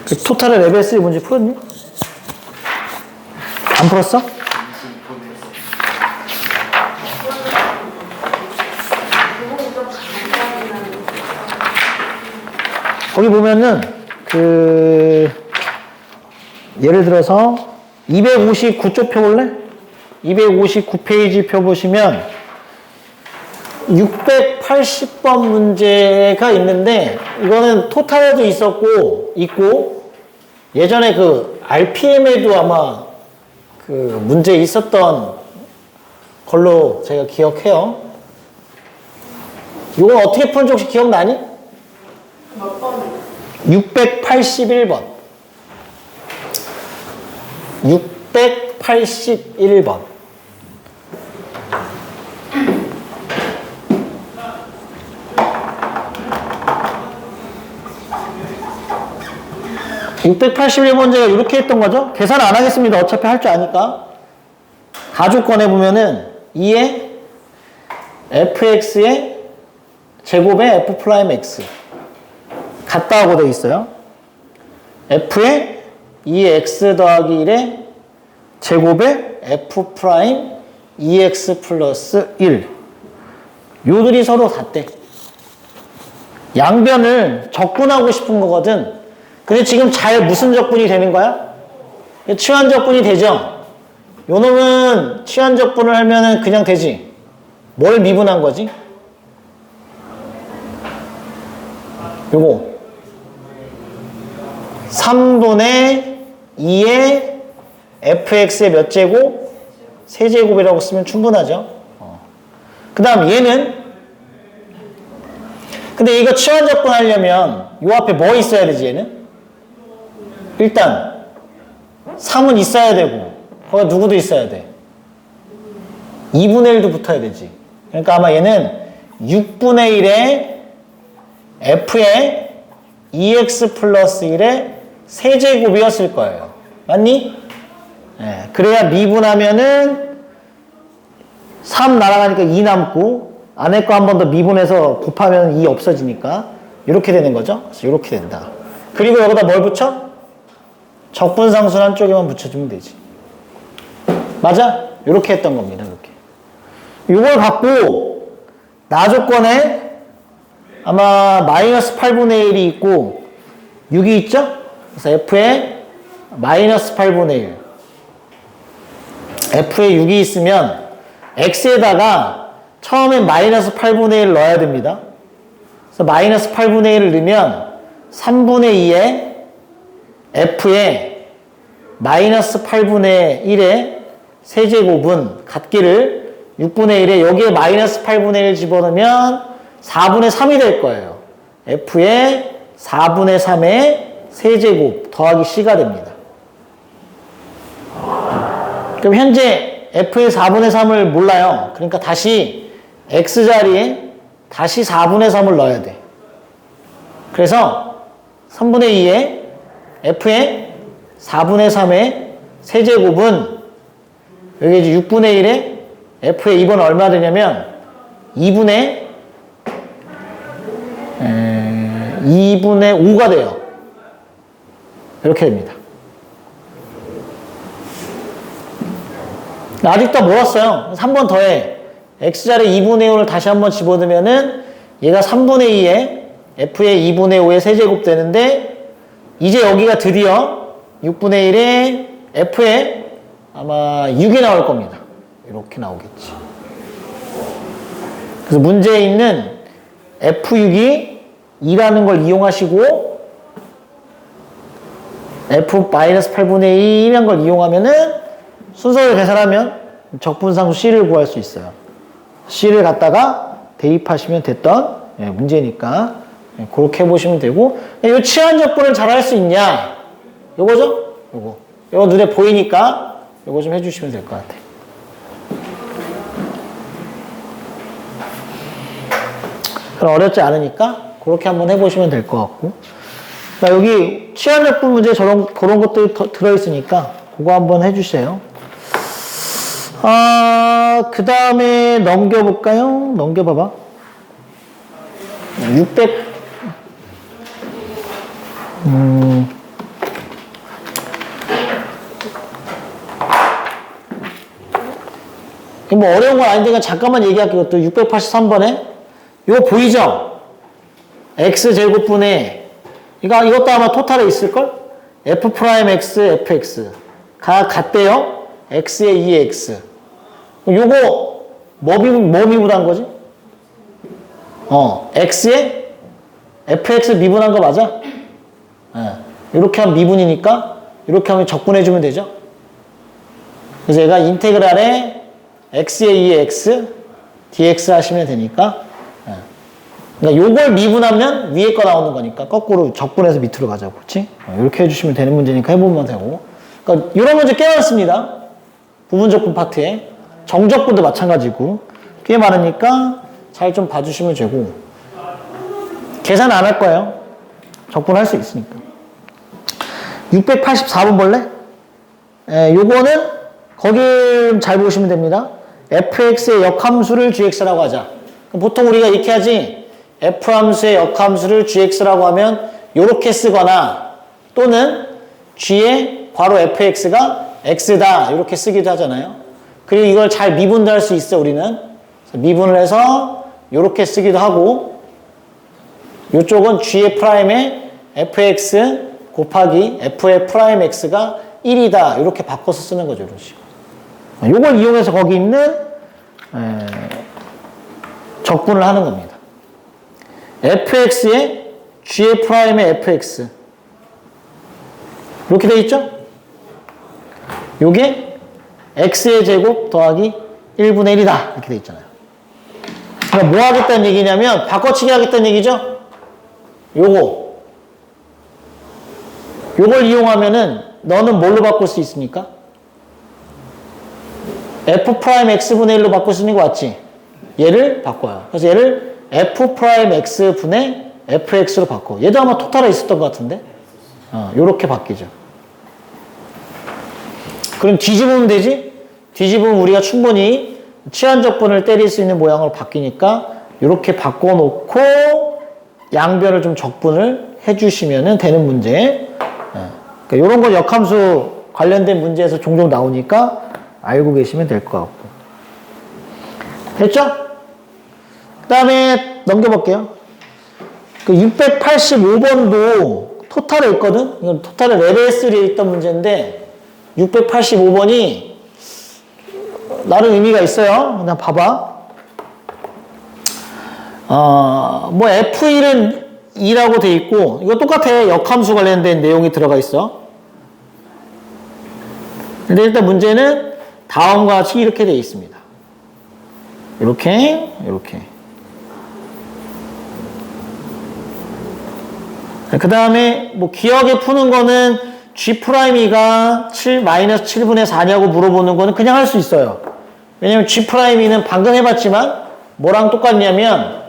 그 토탈의 레벨 3 문제 풀었니? 안 풀었어? 거기 보면은 예를 들어서 259쪽 펴볼래? 259페이지 펴보시면 680번 문제가 있는데 이거는 토탈에도 있고 예전에 RPM에도 아마 문제 있었던 걸로 제가 기억해요. 이건 어떻게 푸는지 혹시 기억나니? 몇 번? 681번. 681번. 681문제가 이렇게 했던 거죠. 계산 안 하겠습니다. 어차피 할 줄 아니까. 가족권에 보면은 2의 fx의 제곱의 f 프라임 x 같다고 되어 있어요. f의 2의 x 더하기 1의 제곱의 f 프라임 2x 플러스 1 요들이 서로 같대. 양변을 적분하고 싶은 거거든. 근데 지금 잘 무슨 적분이 되는 거야? 치환 적분이 되죠? 요 놈은 치환 적분을 하면은 그냥 되지. 뭘 미분한 거지? 요거 3분의 2의 fx의 몇 제곱? 세제곱이라고 쓰면 충분하죠. 그 다음 얘는 근데 이거 치환 적분 하려면 요 앞에 뭐 있어야 되지 얘는? 일단 3은 있어야 되고 거기 누구도 있어야 돼. 2분의 1도 붙어야 되지. 그러니까 아마 얘는 6분의 1의 f의 2x 플러스 1의 세제곱이었을 거예요. 맞니? 네. 그래야 미분하면은 3 날아가니까 2 남고 안에 거 한 번 더 미분해서 곱하면 2 없어지니까 이렇게 되는 거죠. 그래서 이렇게 된다. 그리고 여기다 뭘 붙여? 적분상수는 한쪽에만 붙여주면 되지. 맞아? 이렇게 했던 겁니다. 이렇게. 이걸 갖고 나조건에 아마 마이너스 8분의 1이 있고 6이 있죠? 그래서 f에 마이너스 8분의 1 f에 6이 있으면 x에다가 처음엔 마이너스 8분의 1 넣어야 됩니다. 그래서 마이너스 8분의 1을 넣으면 3분의 2에 f에 마이너스 8분의 1의 세제곱은 같기를 6분의 1에 여기에 마이너스 8분의 1 집어넣으면 4분의 3이 될 거예요. f의 4분의 3의 세제곱 더하기 c가 됩니다. 그럼 현재 f의 4분의 3을 몰라요. 그러니까 다시 x자리에 다시 4분의 3을 넣어야 돼. 그래서 3분의 2에 f의 4분의 3의 세제곱은 여기 이제 6분의 1에 f의 2번 얼마 되냐면 2분의 5가 돼요. 이렇게 됩니다. 아직도 멀었어요. 3번 더해. x자리 2분의 5를 다시 한번 집어넣으면은 얘가 3분의 2에 f의 2분의 5의 세제곱 되는데 이제 여기가 드디어 6분의 1에 f에 아마 6이 나올 겁니다. 이렇게 나오겠지. 그래서 문제에 있는 f6이 2라는 걸 이용하시고 f-8분의 1이라는 걸 이용하면은 순서를 계산하면 적분상수 c를 구할 수 있어요. c를 갖다가 대입하시면 됐던 문제니까 그렇게 해보시면 되고 이 치환 적분을 잘 할 수 있냐? 요거죠? 요거 눈에 보이니까 요거 좀 해주시면 될 것 같아요. 그럼 어렵지 않으니까 그렇게 한번 해보시면 될 것 같고 여기 치환 적분 문제 그런 것들이 들어있으니까 그거 한번 해주세요. 그 다음에 넘겨볼까요? 넘겨봐봐. 600, 뭐 어려운 건 아닌데 그냥 잠깐만 얘기할게요. 또 683번에 이거 보이죠? x제곱분의 이것도 아마 토탈에 있을걸? f'x, fx가 같대요. x에 2x. 요거 뭐 미분한 거지? x에 fx 미분한 거 맞아? 이렇게 하면 미분이니까 이렇게 하면 적분해주면 되죠? 그래서 얘가 인테그랄에 x에 2x dx 하시면 되니까 그러니까 요걸 미분하면 위에 거 나오는 거니까 거꾸로 적분해서 밑으로 가자고, 그렇지? 이렇게 해주시면 되는 문제니까 해보면 되고. 그러니까 이런 문제 꽤 많습니다. 부분적분 파트에 정적분도 마찬가지고 꽤 많으니까 잘 좀 봐주시면 되고. 계산 안 할 거예요. 적분할 수 있으니까. 684번 볼래? 요거는 거길 잘 보시면 됩니다. fx의 역함수를 gx라고 하자. 그럼 보통 우리가 이렇게 하지. f함수의 역함수를 gx라고 하면 이렇게 쓰거나 또는 g의 괄호 fx가 x다 이렇게 쓰기도 하잖아요. 그리고 이걸 잘 미분도 할 수 있어 우리는. 미분을 해서 이렇게 쓰기도 하고 이쪽은 g의 프라임에 fx 곱하기 f의 프라임 x가 1이다 이렇게 바꿔서 쓰는 거죠. 이런 식으로. 이걸 이용해서 거기 있는 적분을 하는 겁니다. fx에 g의 프라임에 fx 이렇게 돼 있죠? 요게 x의 제곱 더하기 1분의 1이다 이렇게 돼 있잖아요. 그러니까 뭐 하겠다는 얘기냐면 바꿔치기 하겠다는 얘기죠? 요걸 이용하면은 너는 뭘로 바꿀 수 있습니까? f'x분의 1로 바꿀 수 있는 거 맞지? 얘를 바꿔요. 그래서 얘를 f'x분의 fx로 바꿔. 얘도 아마 토탈에 있었던 것 같은데? 요렇게 바뀌죠. 그럼 뒤집으면 되지? 뒤집으면 우리가 충분히 치환적분을 때릴 수 있는 모양으로 바뀌니까 요렇게 바꿔놓고 양변을 좀 적분을 해주시면 되는 문제. 그러니까 요런 건 역함수 관련된 문제에서 종종 나오니까 알고 계시면 될 것 같고. 됐죠? 그 다음에 넘겨볼게요. 그 685번도 토탈에 있거든? 이건 토탈에 레벨 3에 있던 문제인데 685번이 나름 의미가 있어요. 그냥 봐봐. 뭐 F1은 2라고 돼 있고 이거 똑같아. 역함수 관련된 내용이 들어가 있어. 근데 일단 문제는 다음과 같이 이렇게 돼 있습니다. 이렇게. 그 다음에 뭐 기억에 푸는 거는 G'가 7-7분의 4냐고 물어보는 거는 그냥 할 수 있어요. 왜냐면 G'는 방금 해봤지만 뭐랑 똑같냐면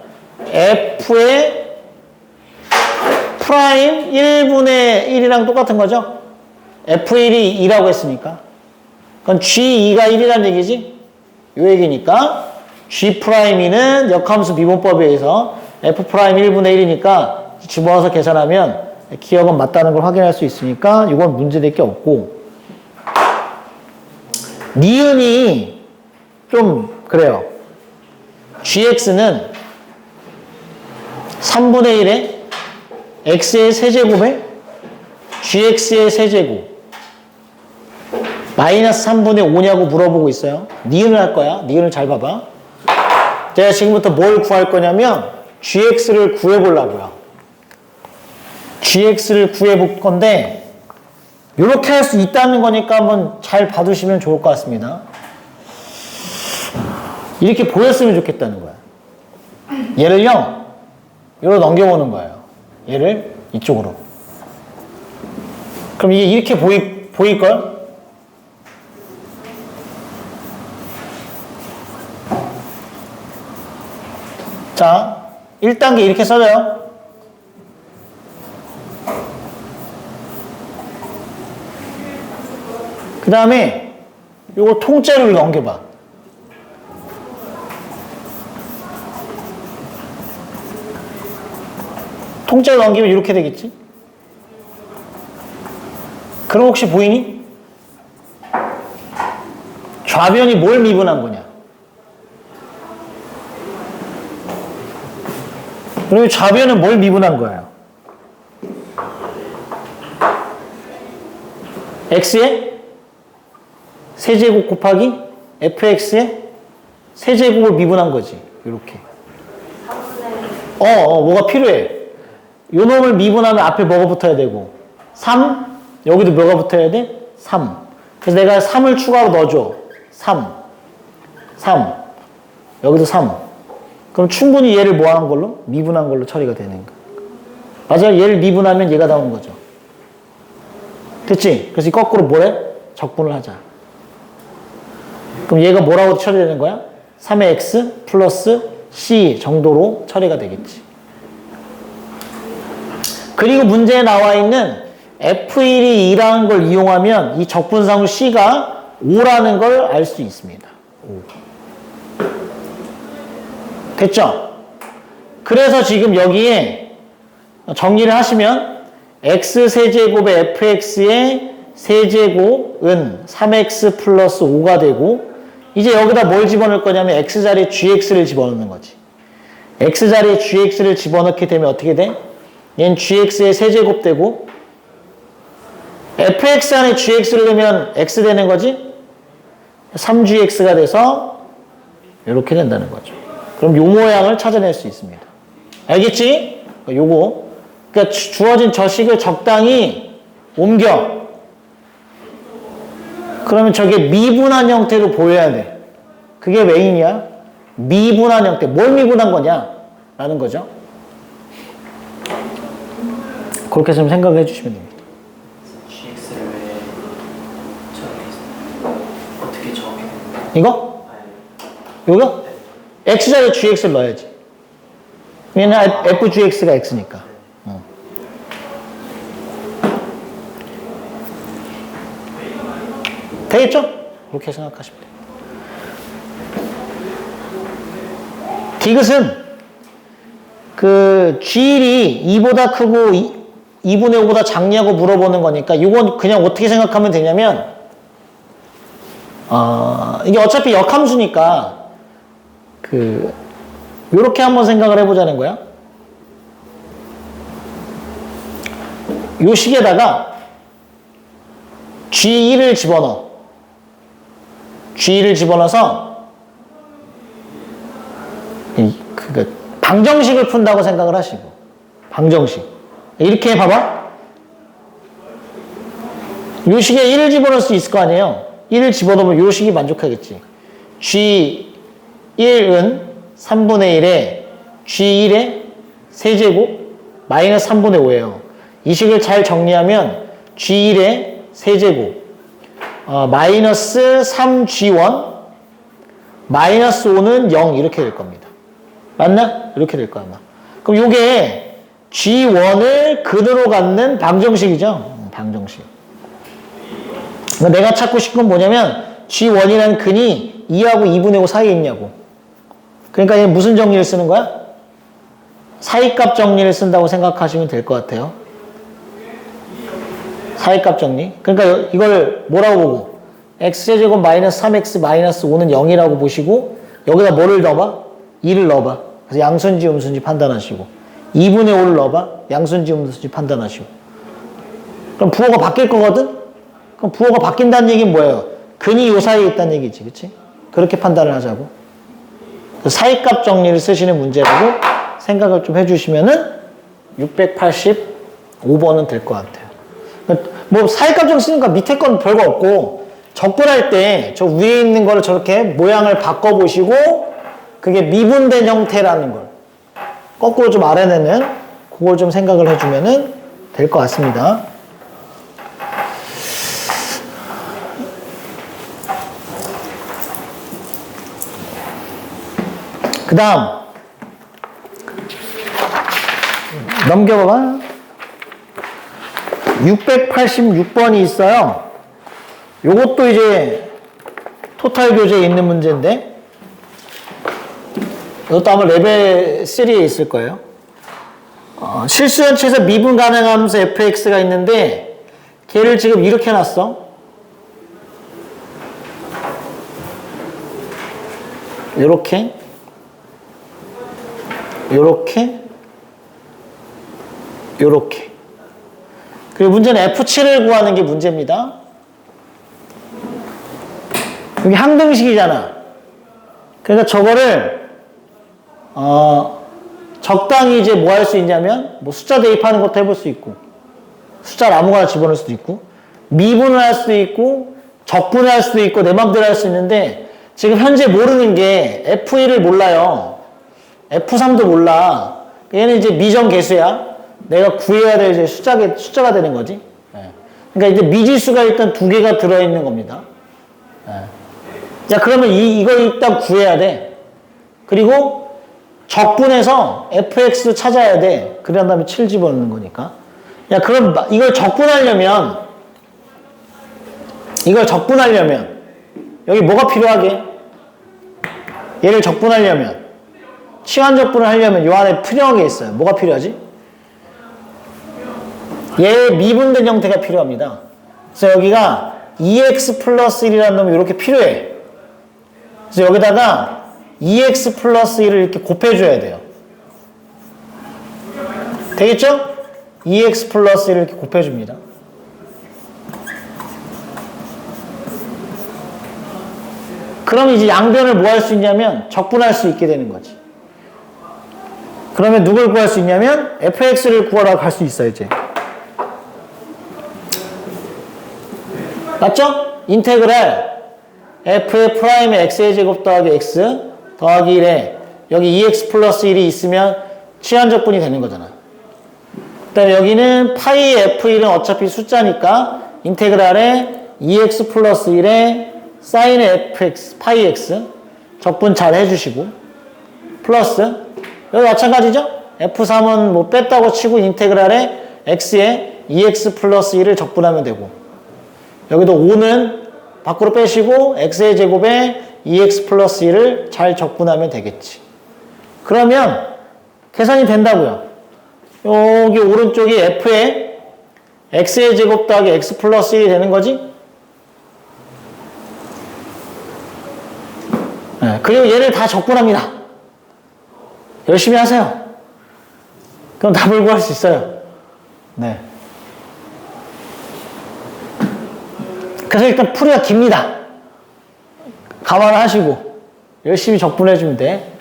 F의 프라임 1분의 1이랑 똑같은 거죠. F1이 2라고 했으니까. 그건 G2가 1이라는 얘기지. 요 얘기니까 G'는 역함수 미분법에 의해서 F' 1분의 1이니까 집어넣어서 계산하면 기억은 맞다는 걸 확인할 수 있으니까 이건 문제될 게 없고 니은이 좀 그래요. gx는 3분의 1에 x의 세제곱에 gx의 세제곱 마이너스 3분의 5냐고 물어보고 있어요. 니은을 할 거야. 니은을 잘 봐봐. 제가 지금부터 뭘 구할 거냐면 gx를 구해보려고요. gx를 구해볼 건데 이렇게 할 수 있다는 거니까 한번 잘 봐두시면 좋을 것 같습니다. 이렇게 보였으면 좋겠다는 거야. 얘를요 이리로 넘겨보는 거예요. 얘를 이쪽으로. 그럼 이게 이렇게 보일걸? 자, 1단계 이렇게 써져요. 그 다음에 요거 통째로 넘겨봐. 통째로 넘기면 이렇게 되겠지? 그럼 혹시 보이니? 좌변이 뭘 미분한 거냐? 그러면 좌변은 뭘 미분한 거예요? x의 세제곱 곱하기 fx의 세제곱을 미분한 거지. 이렇게. 뭐가 필요해? 요 놈을 미분하면 앞에 뭐가 붙어야 되고 3, 여기도 뭐가 붙어야 돼? 3. 그래서 내가 3을 추가로 넣어줘. 3, 여기도 3. 그럼 충분히 얘를 뭐 하는 걸로? 미분한 걸로 처리가 되는 거야. 맞아요. 얘를 미분하면 얘가 나오는 거죠. 됐지? 그래서 거꾸로 뭐래? 적분을 하자. 그럼 얘가 뭐라고 처리되는 거야? 3의 x 플러스 c 정도로 처리가 되겠지. 그리고 문제에 나와 있는 F1이 2라는 걸 이용하면 이 적분상수 C가 5라는 걸 알 수 있습니다. 5. 됐죠? 그래서 지금 여기에 정리를 하시면 X세제곱의 FX의 세제곱은 3X 플러스 5가 되고 이제 여기다 뭘 집어넣을 거냐면 X자리에 GX를 집어넣는 거지. X자리에 GX를 집어넣게 되면 어떻게 돼? 얘는 GX의 세제곱 되고 fx 안에 gx를 넣으면 x 되는 거지? 3gx가 돼서 이렇게 된다는 거죠. 그럼 요 모양을 찾아낼 수 있습니다. 알겠지? 요거. 그러니까 주어진 저 식을 적당히 옮겨. 그러면 저게 미분한 형태로 보여야 돼. 그게 메인이야. 미분한 형태. 뭘 미분한 거냐? 라는 거죠. 그렇게 좀 생각해 주시면 됩니다. GX를 왜 저렇게 어떻게 정해? 이거? 이거? X자리에 GX를 넣어야지. 왜냐면 FGX가 X니까. 되겠죠? 그렇게 생각하시면 돼요. 디귿은 그 G1이 2보다 크고 2분의 5보다 작냐고 물어보는 거니까 이건 그냥 어떻게 생각하면 되냐면 이게 어차피 역함수니까 요렇게 한번 생각을 해보자는 거야. 요 식에다가 G1을 집어넣어. G1을 집어넣어서 방정식을 푼다고 생각을 하시고 방정식 이렇게 봐봐. 요 식에 1을 집어넣을 수 있을 거 아니에요. 1을 집어넣으면 요 식이 만족하겠지. G1은 3분의 1에 G1의 세제곱 마이너스 3분의 5예요. 이 식을 잘 정리하면 G1의 세제곱 마이너스 3G1 마이너스 5는 0 이렇게 될 겁니다. 맞나? 이렇게 될 거야 아마. 그럼 요게 G1을 근으로 갖는 방정식이죠. 방정식. 그러니까 내가 찾고 싶은 건 뭐냐면 G1이라는 근이 2하고 2분의 5 사이에 있냐고. 그러니까 얘 무슨 정리를 쓰는 거야? 사이값 정리를 쓴다고 생각하시면 될 것 같아요. 사이값 정리. 그러니까 이걸 뭐라고 보고 x제곱 마이너스 3x 마이너스 5는 0이라고 보시고 여기다 뭐를 넣어봐? 2를 넣어봐. 그래서 양수인지 음수인지 판단하시고 2분의 5를 넣어봐. 양수인지 음수인지 판단하시고 그럼 부호가 바뀔 거거든? 그럼 부호가 바뀐다는 얘기는 뭐예요? 근이 요 사이에 있다는 얘기지. 그치? 그렇게 판단을 하자고. 사이값 정리를 쓰시는 문제라고 생각을 좀 해주시면은 685번은 될 것 같아요. 뭐 사이값 정리 쓰니까 밑에 건 별거 없고 적분할 때 저 위에 있는 거를 저렇게 모양을 바꿔보시고 그게 미분된 형태라는 걸 거꾸로 좀 알아내는 그걸 좀 생각을 해주면은 될 것 같습니다. 그 다음 넘겨봐봐. 686번이 있어요. 요것도 이제 토탈 교재에 있는 문제인데 이것도 아마 레벨 3에 있을 거예요. 실수연체에서 미분 가능하면서 fx가 있는데 걔를 지금 이렇게 해놨어. 요렇게 요렇게. 그리고 문제는 F7을 구하는 게 문제입니다. 여기 항등식이잖아. 그러니까 저거를 적당히 이제 뭐 할 수 있냐면 뭐 숫자 대입하는 것도 해볼 수 있고 숫자를 아무거나 집어넣을 수도 있고 미분을 할 수도 있고 적분을 할 수도 있고 내 맘대로 할 수 있는데 지금 현재 모르는 게 F1을 몰라요. F3도 몰라. 얘는 이제 미정계수야. 내가 구해야 될 이제 숫자가 되는 거지. 그러니까 이제 미지수가 일단 2개가 들어있는 겁니다. 자, 그러면 이걸 일단 구해야 돼. 그리고 적분해서 fx도 찾아야 돼. 그런 다음에 7 집어넣는 거니까. 야, 그럼 이걸 적분하려면 여기 뭐가 필요하게? 얘를 적분하려면 치환 적분을 하려면 요 안에 필요한 게 있어요. 뭐가 필요하지? 얘 미분된 형태가 필요합니다. 그래서 여기가 2x 플러스 1이라는 놈이 이렇게 필요해. 그래서 여기다가 2x 플러스 1을 이렇게 곱해줘야 돼요. 되겠죠? 2x 플러스 1을 이렇게 곱해줍니다. 그럼 이제 양변을 뭐 할 수 있냐면 적분할 수 있게 되는 거지. 그러면 누굴 구할 수 있냐면 fx를 구하라고 할 수 있어 이제. 맞죠? 인테그랄 f의 프라임의 x의 제곱 더하기 x 더하기 1에 여기 2x 플러스 1이 있으면 치환적분이 되는 거잖아. 그 다음에 여기는 파이 f1은 어차피 숫자니까 인테그랄에 2x 플러스 1에 사인의 fx, 파이 x 적분 잘 해주시고 플러스 여기 마찬가지죠? f3은 뭐 뺐다고 치고 인테그랄에 x에 2x 플러스 1을 적분하면 되고 여기도 5는 밖으로 빼시고 x의 제곱에 2x 플러스 1을 잘 적분하면 되겠지. 그러면 계산이 된다고요. 여기 오른쪽이 f에 x의 제곱 더하기 x 플러스 1이 되는 거지. 네, 그리고 얘를 다 적분합니다. 열심히 하세요. 그럼 답을 구할 수 있어요. 네. 그래서 일단 풀이가 깁니다. 감안하시고 열심히 적분해주면 돼.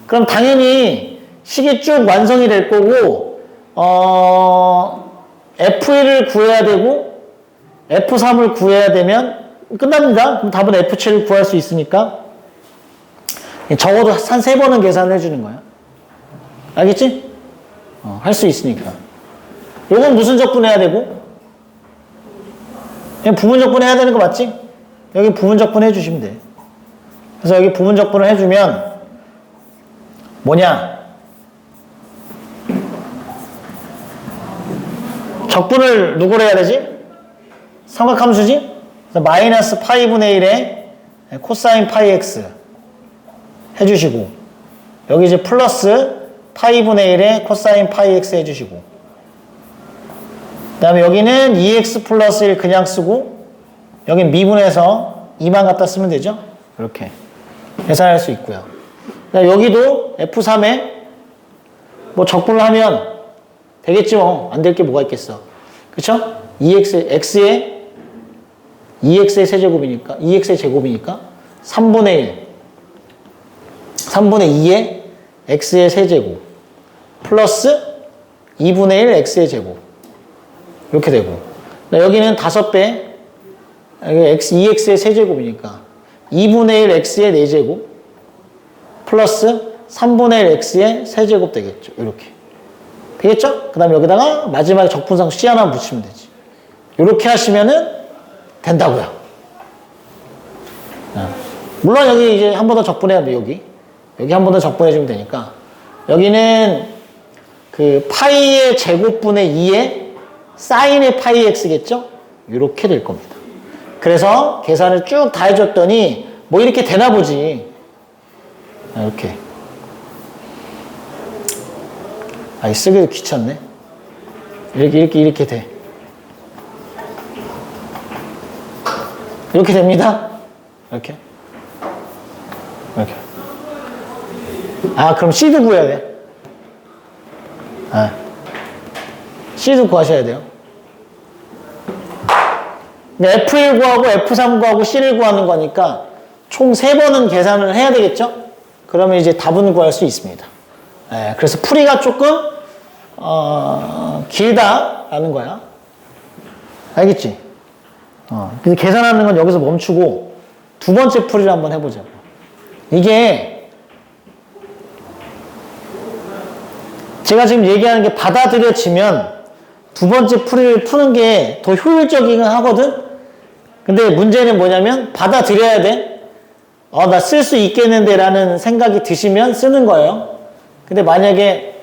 그럼 당연히 식이 쭉 완성이 될 거고 F1을 구해야 되고 F3을 구해야 되면 끝납니다. 그럼 답은 F7을 구할 수 있으니까 적어도 한 3번은 계산을 해주는 거야. 알겠지? 할 수 있으니까. 요건 무슨 적분해야 되고? 그냥 부분 적분해야 되는 거 맞지? 여기 부분 적분 해주시면 돼. 그래서 여기 부분 적분을 해주면 뭐냐? 적분을 누구로 해야 되지? 삼각함수지? 그래서 마이너스 파이분의 1에 코사인 파이 x 해주시고 여기 이제 플러스 파이분의 1에 코사인 파이 x 해주시고 그 다음에 여기는 2x 플러스 1 그냥 쓰고 여긴 미분해서 2만 갖다 쓰면 되죠? 이렇게 계산할 수 있고요. 여기도 F3에 뭐 적분을 하면 되겠지 뭐. 안 될 게 뭐가 있겠어. 그쵸? 2x의 세제곱이니까 2x의 제곱이니까 3분의 2의 x의 세제곱 플러스 2분의 1 x의 제곱 이렇게 되고 여기는 5배 2x의 세제곱이니까 2분의 1 x의 4제곱 플러스 3분의 1 x의 세제곱 되겠죠. 이렇게 되겠죠? 그 다음에 여기다가 마지막에 적분상수 C 하나만 붙이면 되지. 이렇게 하시면은 된다고요. 물론 여기 이제 한 번 더 적분해야 돼. 여기 한 번 더 적분해주면 되니까 여기는 그 파이의 제곱분의 2에 사인의 파이 x겠죠? 이렇게 될 겁니다. 그래서 계산을 쭉 다 해줬더니 뭐 이렇게 되나 보지. 이렇게. 쓰기도 귀찮네. 이렇게 돼. 이렇게 됩니다. 이렇게. 그럼 C도 구해야 돼. C도 구하셔야 돼요. F1 구하고 F3 구하고 C를 구하는 거니까 총 3번은 계산을 해야 되겠죠? 그러면 이제 답은 구할 수 있습니다. 예, 그래서 풀이가 조금 길다라는 거야. 알겠지? 그래서 계산하는 건 여기서 멈추고 두 번째 풀이를 한번 해보자고. 이게 제가 지금 얘기하는 게 받아들여지면 두 번째 풀이를 푸는 게 더 효율적이긴 하거든? 근데 문제는 뭐냐면 받아들여야 돼. 나 쓸 수 있겠는데 라는 생각이 드시면 쓰는 거예요. 근데 만약에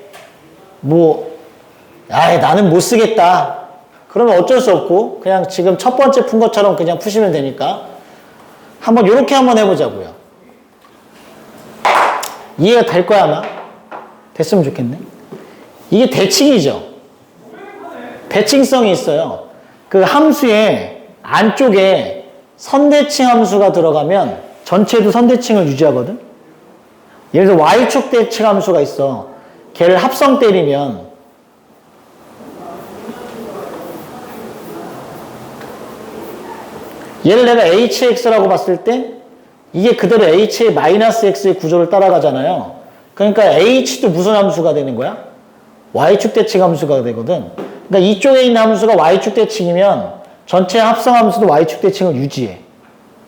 나는 못 쓰겠다. 그러면 어쩔 수 없고 그냥 지금 첫 번째 푼 것처럼 그냥 푸시면 되니까 한번 이렇게 한번 해보자고요. 이해가 될 거야 아마? 됐으면 좋겠네. 이게 대칭이죠. 대칭성이 있어요. 그 함수의 안쪽에 선대칭 함수가 들어가면 전체도 선대칭을 유지하거든. 예를 들어 y축 대칭 함수가 있어. 걔를 합성 때리면 얘를 내가 hx라고 봤을 때 이게 그대로 h의 마이너스 x의 구조를 따라가잖아요. 그러니까 h도 무슨 함수가 되는 거야? y축 대칭 함수가 되거든. 그러니까 이쪽에 있는 함수가 y축 대칭이면 전체 합성 함수도 y축 대칭을 유지해.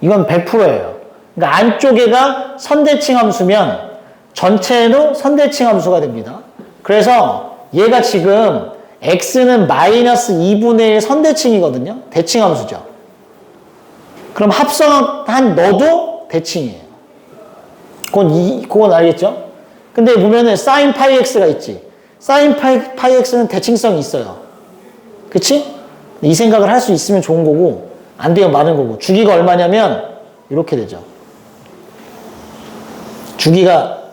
이건 100%예요. 그러니까 안쪽에가 선대칭 함수면 전체도 선대칭 함수가 됩니다. 그래서 얘가 지금 x는 마이너스 2분의 1 선대칭이거든요. 대칭 함수죠. 그럼 합성한 너도 대칭이에요. 그건 알겠죠? 근데 보면은 sin 파이 x가 있지. sin 파이 x는 대칭성이 있어요. 그치? 이 생각을 할 수 있으면 좋은 거고 안 되면 많은 거고. 주기가 얼마냐면 이렇게 되죠. 주기가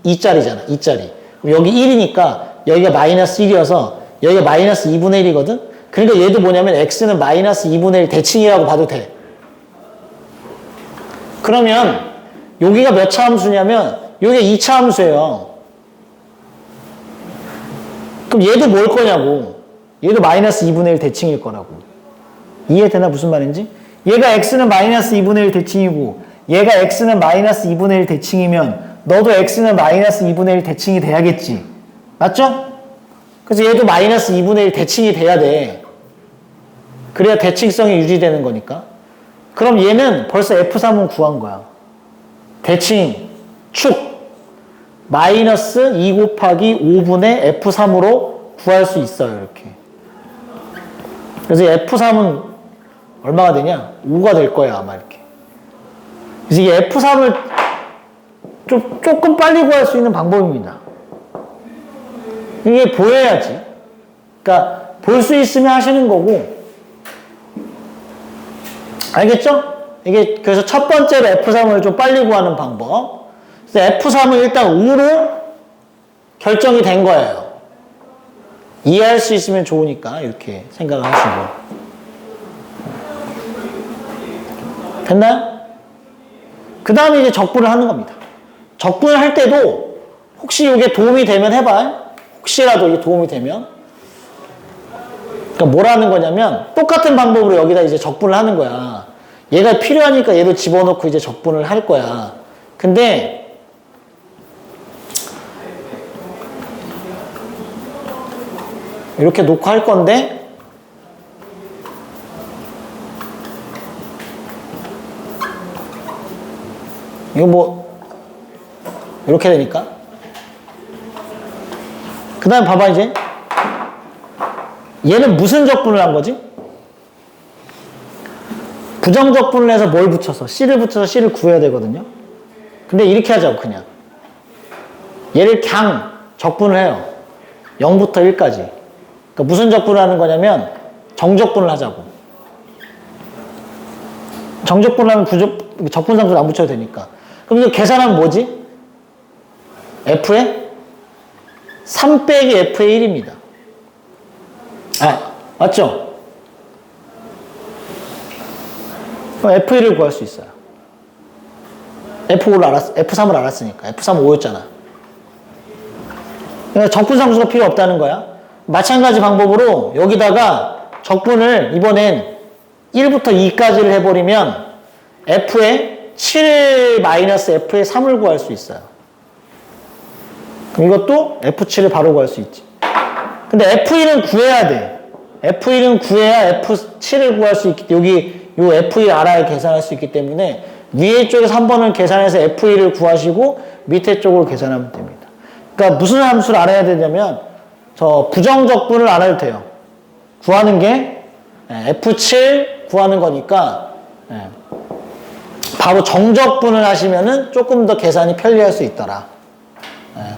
2짜리잖아. 2짜리. 여기 1이니까 여기가 마이너스 1이어서 여기가 마이너스 2분의 1이거든? 그러니까 얘도 뭐냐면 x는 마이너스 2분의 1 대칭이라고 봐도 돼. 그러면 여기가 몇 차 함수냐면 여기가 2차 함수예요. 그럼 얘도 뭘 거냐고. 얘도 마이너스 2분의 1 대칭일 거라고. 이해되나 무슨 말인지? 얘가 x는 마이너스 2분의 1 대칭이고 얘가 x는 마이너스 2분의 1 대칭이면 너도 x는 마이너스 2분의 1 대칭이 돼야겠지. 맞죠? 그래서 얘도 마이너스 2분의 1 대칭이 돼야 돼. 그래야 대칭성이 유지되는 거니까. 그럼 얘는 벌써 F3은 구한 거야. 대칭, 축, 마이너스 2 곱하기 5분의 F3으로 구할 수 있어요. 이렇게. 그래서 F3은 얼마가 되냐? 5가 될 거야. 아마 이렇게. 그래서 이 F3을 조금 빨리 구할 수 있는 방법입니다. 이게 보여야지. 그러니까 볼 수 있으면 하시는 거고. 알겠죠? 이게 그래서 첫 번째로 F3을 좀 빨리 구하는 방법. 그래서 F3은 일단 5로 결정이 된 거예요. 이해할 수 있으면 좋으니까 이렇게 생각을 하시고. 됐나요? 그 다음에 이제 적분을 하는 겁니다. 적분을 할 때도 혹시 이게 도움이 되면 해봐. 혹시라도 이게 도움이 되면. 그러니까 뭐라는 거냐면 똑같은 방법으로 여기다 이제 적분을 하는 거야. 얘가 필요하니까 얘도 집어넣고 이제 적분을 할 거야. 근데 이렇게 놓고 할 건데 이거 뭐 이렇게 되니까 그 다음에 봐봐 이제 얘는 무슨 적분을 한 거지? 부정적분을 해서 뭘 붙여서 C를 붙여서 C를 구해야 되거든요. 근데 이렇게 하자고 그냥 얘를 그냥 적분을 해요. 0부터 1까지. 그러니까 무슨 적분을 하는 거냐면 정적분을 하자고. 정적분을 하면 적분상수를 안 붙여도 되니까. 그럼 이거 계산하면 뭐지? F에 3 빼기 F의 1입니다. 아, 맞죠? F1을 구할 수 있어요. F3을 알았으니까. F3은 5였잖아. 그러니까 적분상수가 필요 없다는 거야. 마찬가지 방법으로 여기다가 적분을 이번엔 1부터 2까지를 해버리면 f의 7-f의 3을 구할 수 있어요. 그럼 이것도 f7을 바로 구할 수 있지. 근데 f1은 구해야 돼. f1은 구해야 f7을 구할 수 있기 때문에 여기 요 f1 알아야 계산할 수 있기 때문에 위에 쪽에서 한 번은 계산해서 f1을 구하시고 밑에 쪽으로 계산하면 됩니다. 그러니까 무슨 함수를 알아야 되냐면 저 부정적분을 알아도 돼요. 구하는 게 f7 구하는 거니까 바로 정적분을 하시면은 조금 더 계산이 편리할 수 있더라.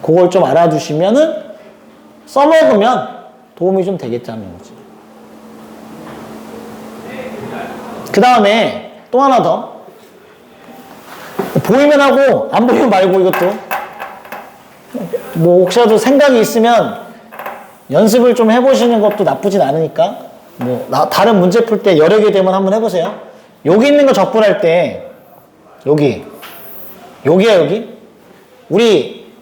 그걸 좀 알아두시면은 써먹으면 도움이 좀 되겠다는 거지. 그 다음에 또 하나 더. 보이면 하고 안 보이면 말고 이것도. 뭐 혹시라도 생각이 있으면 연습을 좀 해보시는 것도 나쁘진 않으니까. 뭐 다른 문제 풀 때 여러 개 되면 한번 해보세요. 여기 있는 거 적분할 때 여기야 여기. 우리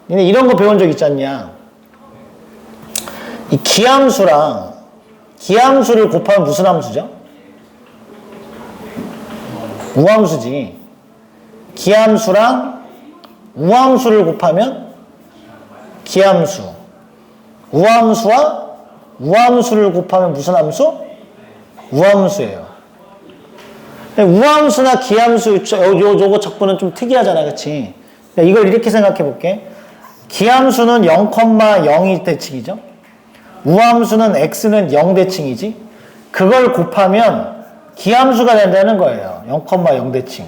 니네 이런 거 배운 적 있지 않냐? 이 기함수랑 기함수를 곱하면 무슨 함수죠? 우함수지. 기함수랑 우함수를 곱하면 기함수. 우함수와 우함수를 곱하면 무슨 함수? 우함수예요. 우함수나 기함수, 요거 적분은 좀 특이하잖아, 그치? 이걸 이렇게 생각해 볼게. 기함수는 0,0일 대칭이죠. 우함수는 x는 0대칭이지. 그걸 곱하면 기함수가 된다는 거예요. 0,0 대칭.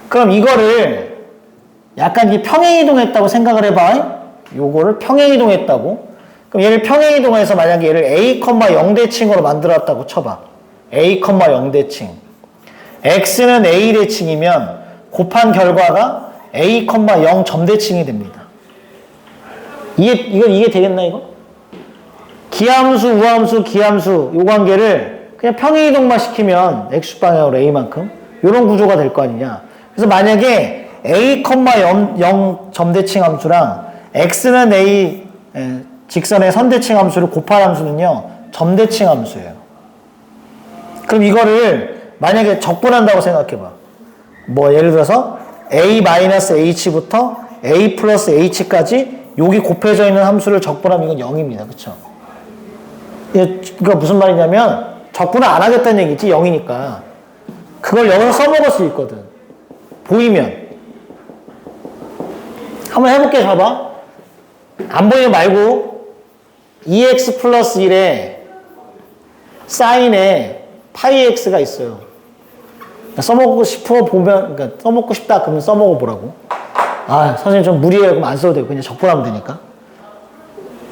그럼 이거를 약간 이 평행이동했다고 생각을 해봐. 요거를 평행이동했다고. 그럼 얘를 평행이동해서 만약에 얘를 a, 0대칭으로 만들었다고 쳐봐. a, 0대칭. x는 a 대칭이면 곱한 결과가 a, 0 점대칭이 됩니다. 이게 되겠나 이거? 기함수, 우함수, 기함수 요 관계를 그냥 평행이동만 시키면 x방향으로 a만큼 요런 구조가 될 거 아니냐. 그래서 만약에 a, 0 점대칭 함수랑 x는 a 직선의 선대칭 함수를 곱한 함수는요 점대칭 함수예요. 그럼 이거를 만약에 적분한다고 생각해봐. 뭐 예를 들어서 a-h부터 a 플러스 h까지 여기 곱해져 있는 함수를 적분하면 이건 0입니다. 그쵸? 그러니까 무슨 말이냐면 적분을 안 하겠다는 얘기지. 0이니까. 그걸 여기서 써먹을 수 있거든. 보이면. 한번 해볼게. 봐봐. 안 보이면 말고 2x 플러스 1에 사인에 파이 x가 있어요. 써먹고 싶어 보면, 그러니까 써먹고 싶다 그러면 써먹어 보라고. 아, 선생님 좀 무리해요. 그럼 안 써도 되고 그냥 적분하면 되니까.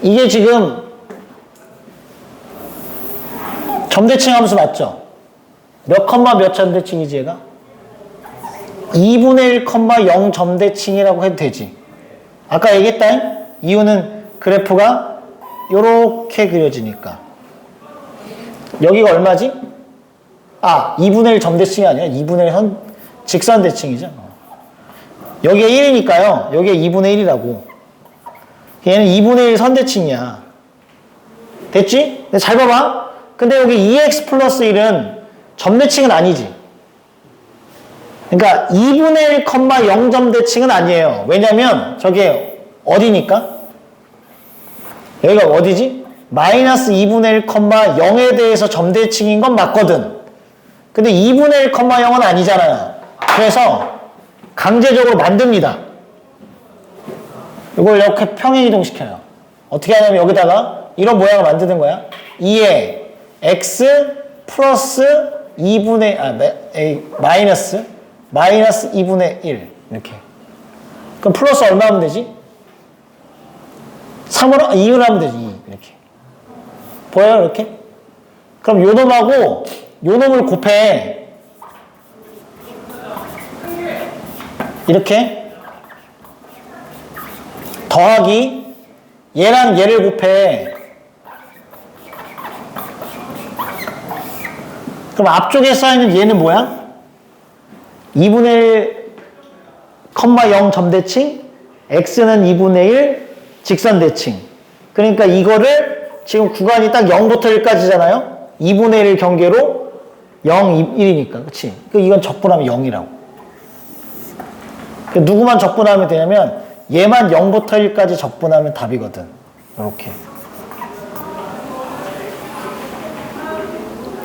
이게 지금 점대칭 함수 맞죠? 몇 컴마 몇 점대칭이지 얘가? 2분의 1 컴마 0 점대칭이라고 해도 되지. 아까 얘기했다. 이유는 그래프가 요렇게 그려지니까. 여기가 얼마지? 아, 2분의 1 점대칭이 아니라 2분의 1 직선대칭이죠. 여기가 1이니까요. 여기가 2분의 1이라고. 얘는 2분의 1 선대칭이야. 됐지? 근데 잘 봐봐. 근데 여기 2x 플러스 1은 점대칭은 아니지. 그러니까 2분의 1, 0점대칭은 아니에요. 왜냐면 저게 어디니까? 여기가 어디지? 마이너스 2분의 1, 0에 대해서 점대칭인 건 맞거든. 근데 2분의 1, 0은 아니잖아. 그래서 강제적으로 만듭니다. 이걸 이렇게 평행이동시켜요. 어떻게 하냐면 여기다가 이런 모양을 만드는 거야. 2에 x 플러스 2분의, 마이너스 2분의 1. 이렇게. 그럼 플러스 얼마 하면 되지? 3으로, 2를 하면 되지. 2. 이렇게. 보여요? 이렇게? 그럼 요 놈하고 요 놈을 곱해. 이렇게. 더하기. 얘랑 얘를 곱해. 그럼 앞쪽에 쌓이는 얘는 뭐야? 2분의 1, 0 점대칭, x는 2분의 1 직선대칭. 그 그러니까 이거를 지금 구간이 딱 0부터 1까지잖아요. 2분의 1 경계로 0, 1이니까. 그치? 이건 적분하면 0이라고. 누구만 적분하면 되냐면 얘만 0부터 1까지 적분하면 답이거든. 이렇게.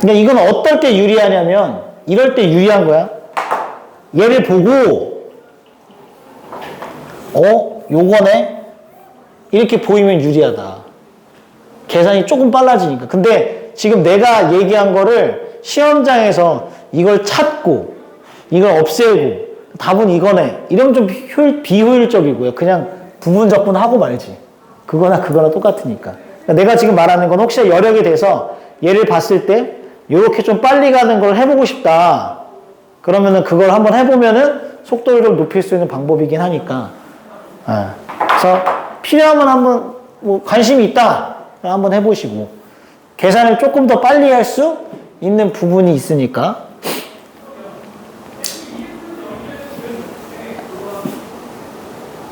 그러니까 이건 어떨 때 유리하냐면 이럴 때 유리한 거야. 얘를 보고 요거네? 이렇게 보이면 유리하다. 계산이 조금 빨라지니까. 근데 지금 내가 얘기한 거를 시험장에서 이걸 찾고 이걸 없애고 답은 이거네. 이러면 좀 비효율적이고요. 그냥 부분 적분하고 말지. 그거나 똑같으니까. 그러니까 내가 지금 말하는 건 혹시 여력이 돼서 얘를 봤을 때 이렇게 좀 빨리 가는 걸 해보고 싶다. 그러면은 그걸 한번 해보면은 속도를 좀 높일 수 있는 방법이긴 하니까. 그래서 필요하면 한번 뭐 관심이 있다. 한번 해보시고 계산을 조금 더 빨리 할 수 있는 부분이 있으니까.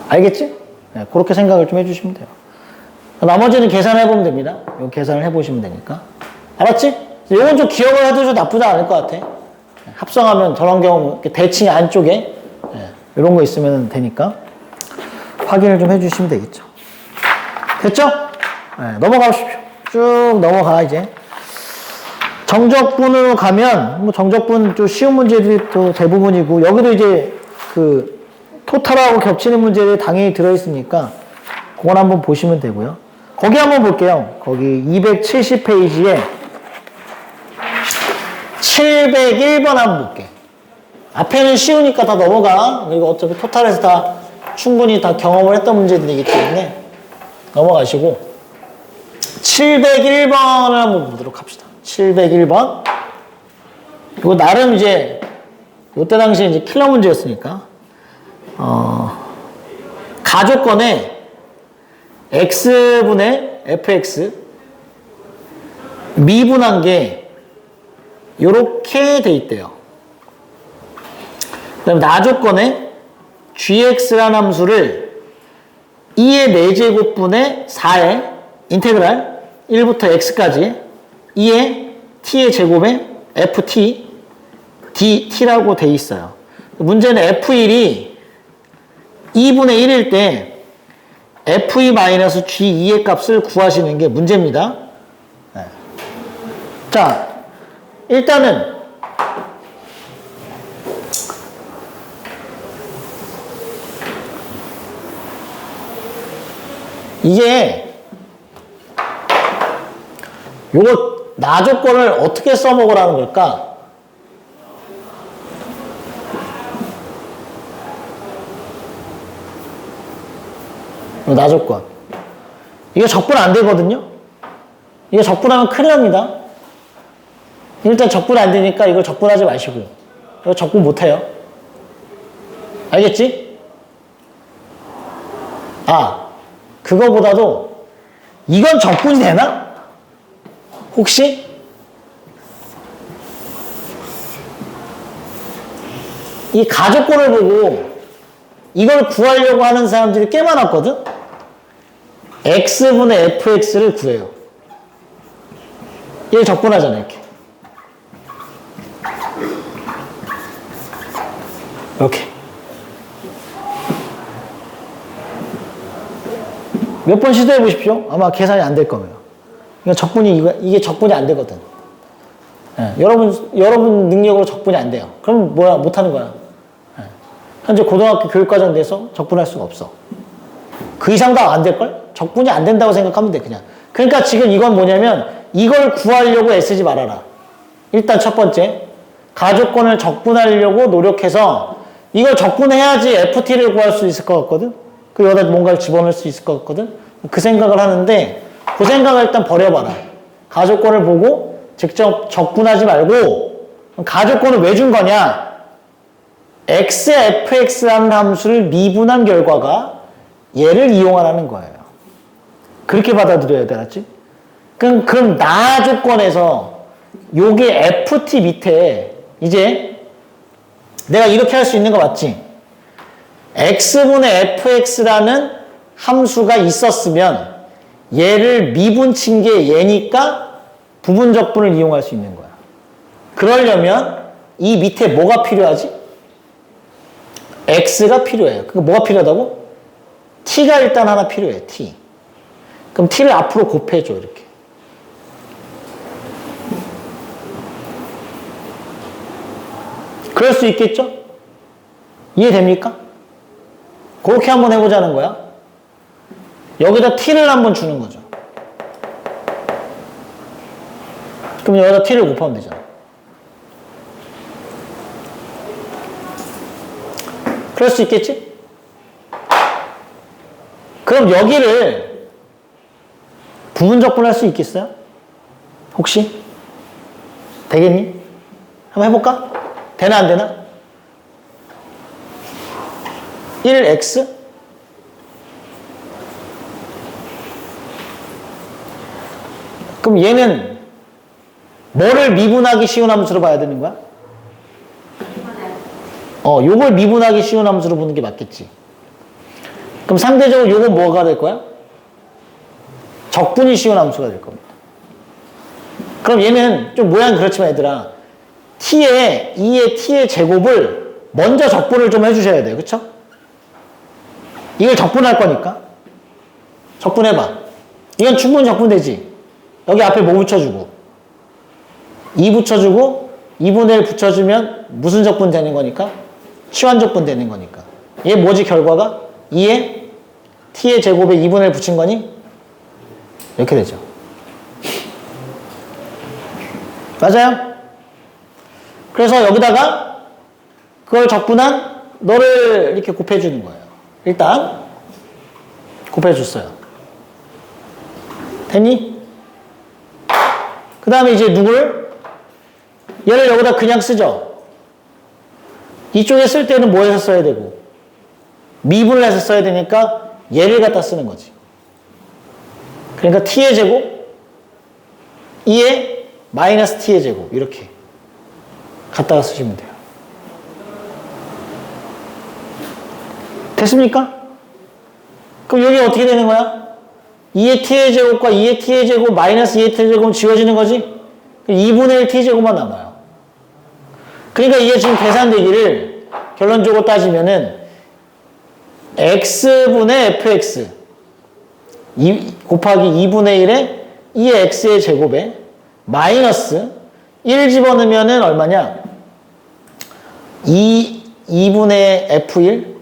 알겠지? 네, 그렇게 생각을 좀 해주시면 돼요. 나머지는 계산해보면 됩니다. 요 계산을 해보시면 되니까. 알았지? 이건 좀 기억을 해도 나쁘지 않을 것 같아. 합성하면 저런 경우 대칭 안쪽에 이런 거 있으면 되니까 확인을 좀 해주시면 되겠죠. 됐죠? 넘어가 보십시오. 쭉 넘어가 이제. 정적분으로 가면 뭐 정적분 좀 쉬운 문제들이 또 대부분이고 여기도 이제 그 토탈하고 겹치는 문제들이 당연히 들어있으니까 그건 한번 보시면 되고요. 거기 한번 볼게요. 거기 270페이지에 701번 한번 볼게. 앞에는 쉬우니까 다 넘어가. 그리고 어차피 토탈에서 다 충분히 다 경험을 했던 문제들이기 때문에 넘어가시고 701번을 한번 보도록 합시다. 701번. 이거 나름 이제 이때 당시에 이제 킬러 문제였으니까 가조건에 x분의 fx 미분한 게 요렇게 돼 있대요. 그 다음에 나조건에 gx라는 함수를 2의 4제곱분의 4의 인테그랄 1부터 x까지 2의 t의 제곱에 ft dt라고 돼 있어요. 문제는 f1이 2분의 1일 때 f2-g2의 값을 구하시는 게 문제입니다. 네. 자, 일단은 이게 요거 나조건을 어떻게 써먹으라는 걸까? 나조건. 이게 적분 안 되거든요? 이게 적분하면 큰일 납니다. 일단 적분 안 되니까 이걸 적분하지 마시고. 이거 적분 못 해요. 알겠지? 그거보다도 이건 적분이 되나? 혹시? 이 가조건을 보고 이걸 구하려고 하는 사람들이 꽤 많았거든? x분의 fx를 구해요. 얘를 적분하잖아, 이렇게. 이렇게. 몇 번 시도해 보십시오. 아마 계산이 안 될 거예요. 이게 적분이 안 되거든. 여러분 능력으로 적분이 안 돼요. 그럼 뭐야, 못 하는 거야. 현재 고등학교 교육과정 내에서 적분할 수가 없어. 그 이상도 안 될걸? 적분이 안 된다고 생각하면 돼, 그냥. 그러니까 지금 이건 뭐냐면, 이걸 구하려고 애쓰지 말아라. 일단 첫 번째, 가조건을 적분하려고 노력해서, 이걸 적분해야지 FT를 구할 수 있을 것 같거든? 그 여기다 뭔가를 집어넣을 수 있을 것 같거든? 그 생각을 하는데, 그 생각을 일단 버려봐라. 가조건을 보고, 직접 적분하지 말고, 가조건을 왜 준 거냐? xfx라는 함수를 미분한 결과가 얘를 이용하라는 거예요. 그렇게 받아들여야 돼, 알았지? 그럼 나 조건에서 요게 ft 밑에 이제 내가 이렇게 할 수 있는 거 맞지? x분의 fx라는 함수가 있었으면 얘를 미분친 게 얘니까 부분적분을 이용할 수 있는 거야. 그러려면 이 밑에 뭐가 필요하지? x가 필요해요. 그거 뭐가 필요하다고? t가 일단 하나 필요해. t. 그럼 t를 앞으로 곱해줘. 이렇게. 그럴 수 있겠죠? 이해됩니까? 그렇게 한번 해보자는 거야. 여기다 t를 한번 주는 거죠. 그럼 여기다 t를 곱하면 되잖아. 그럴 수 있겠지? 그럼 여기를 부분적분할 수 있겠어요? 혹시? 되겠니? 한번 해볼까? 되나 안 되나? 1x 그럼 얘는 뭐를 미분하기 쉬운 함수로 봐야 되는 거야? 요걸 미분하기 쉬운 함수로 보는 게 맞겠지. 그럼 상대적으로 요건 뭐가 될 거야? 적분이 쉬운 함수가 될 겁니다. 그럼 얘는 좀 모양이 그렇지만 얘들아, t의 2의 t의 제곱을 먼저 적분을 좀 해주셔야 돼요. 그쵸? 이걸 적분할 거니까. 적분해봐. 이건 충분히 적분되지. 여기 앞에 뭐 붙여주고 2 붙여주고 2분의 1 붙여주면 무슨 적분 되는 거니까? 치환적분 되는 거니까. 얘 뭐지 결과가? 2에 t의 제곱에 2분의 1 붙인 거니? 이렇게 되죠. 맞아요? 그래서 여기다가 그걸 적분한 너를 이렇게 곱해주는 거예요. 일단 곱해줬어요. 됐니? 그 다음에 이제 누구를? 얘를 여기다 그냥 쓰죠. 이쪽에 쓸 때는 뭐 해서 써야 되고 미분을 해서 써야 되니까 얘를 갖다 쓰는 거지. 그러니까 t의 제곱 2에 마이너스 t의 제곱 이렇게 갖다가 쓰시면 돼요. 됐습니까? 그럼 여기 어떻게 되는 거야? 2의 t의 제곱과 2의 t의 제곱 마이너스 2의 t의 제곱은 지워지는 거지? 2분의 1 t의 제곱만 남아요. 그러니까 이게 지금 계산되기를 결론적으로 따지면은 x분의 fx 곱하기 2분의 1에 2의 x의 제곱에 마이너스 1 집어넣으면은 얼마냐? 2분의 f1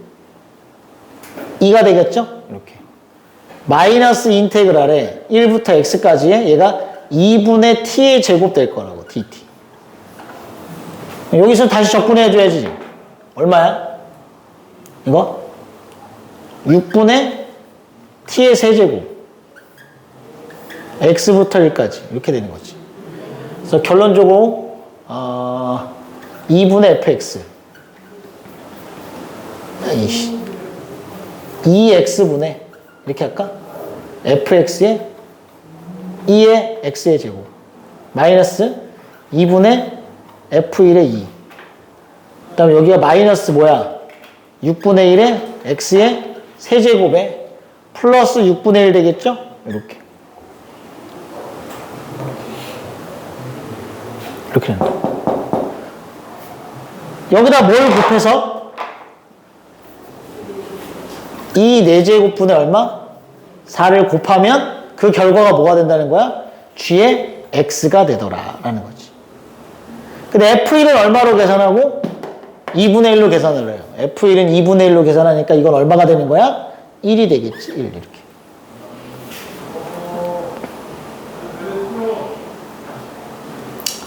2가 되겠죠? 이렇게. 마이너스 인테그랄에 1부터 x까지의 얘가 2분의 t의 제곱 될 거라고, dt. 여기서 다시 적분해 줘야지. 얼마야? 이거? 6분의 t의 세제곱. x부터 1까지. 이렇게 되는 거지. 그래서 결론적으로, 2분의 fx. 2x분의, 이렇게 할까? fx에 2의 x의 제곱. 마이너스 2분의 f1의 2. 그 다음에 여기가 마이너스 뭐야? 6분의 1의 x의 세제곱에 플러스 6분의 1 되겠죠? 이렇게. 이렇게 된다. 여기다 뭘 곱해서? 2 4제곱분의 얼마? 4를 곱하면 그 결과가 뭐가 된다는 거야? g의 x가 되더라 라는 거지. 근데 f1은 얼마로 계산하고? 2분의 1로 계산을 해요. f1은 2분의 1로 계산하니까 이건 얼마가 되는 거야? 1이 되겠지. 1 이렇게.